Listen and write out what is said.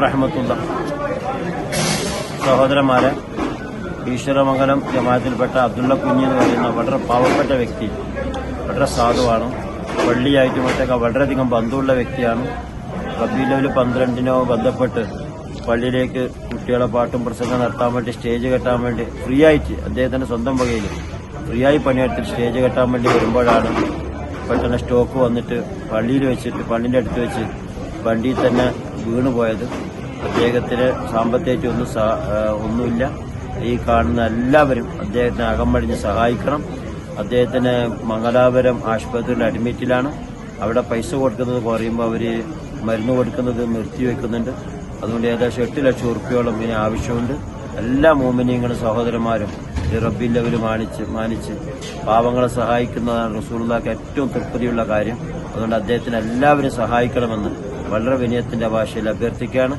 വറഹ്മത്തുള്ളാഹി. സഹോദരന്മാരെ, ഈശ്വരമംഗലം ജമാഅത്തിൽപ്പെട്ട അബ്ദുള്ള കുഞ്ഞി എന്ന് പറയുന്ന വളരെ പാവപ്പെട്ട വ്യക്തി, വളരെ സാധുവാണ്. പള്ളിയായിട്ടും മറ്റൊക്കെ വളരെയധികം ബന്ധമുള്ള വ്യക്തിയാണ്. റബീഉൽ അവ്വൽ 12 ബന്ധപ്പെട്ട് പള്ളിയിലേക്ക് കുട്ടികളെ പാട്ടും പ്രസംഗം നടത്താൻ വേണ്ടി, സ്റ്റേജ് കെട്ടാൻ വേണ്ടി ഫ്രീ ആയിട്ട് അദ്ദേഹത്തിന്റെ സ്വന്തം വകയിൽ ഫ്രീ ആയി പണിയെടുത്ത് സ്റ്റേജ് കെട്ടാൻ വേണ്ടി വരുമ്പോഴാണ് പെട്ടെന്ന് സ്റ്റോക്ക് വന്നിട്ട് പള്ളിന്റെ അടുത്ത് വെച്ച് വണ്ടിയിൽ തന്നെ വീണുപോയത്. അദ്ദേഹത്തിന് സാമ്പത്തികമായിട്ട് ഒന്നുമില്ല. ഈ കാണുന്ന എല്ലാവരും അദ്ദേഹത്തിനെ അകമഴിഞ്ഞ് സഹായിക്കണം. അദ്ദേഹത്തിന് മംഗലാപുരം ആശുപത്രിയിൽ അഡ്മിറ്റിലാണ്. അവിടെ പൈസ കൊടുക്കുന്നത് കുറയുമ്പോൾ അവര് മരുന്ന് കൊടുക്കുന്നത് നിർത്തിവെക്കുന്നുണ്ട്. അതുകൊണ്ട് ഏകദേശം 8 ലക്ഷം ഉറുപ്പിയോളം ഇതിന് ആവശ്യമുണ്ട്. എല്ലാ മോമിനീങ്ങളും സഹോദരന്മാരും ഈ റബ്ബീഉൽ അവ്വൽ മാനിച്ച് പാവങ്ങളെ സഹായിക്കുന്നതാണ് റസൂലുള്ളാഹിക്ക് ഏറ്റവും തൃപ്തിയുള്ള കാര്യം. അതുകൊണ്ട് അദ്ദേഹത്തിന് എല്ലാവരും സഹായിക്കണമെന്ന് വളരെ വിനയത്തിന്റെ ഭാഷയിൽ അഭ്യർത്ഥിക്കുകയാണ്.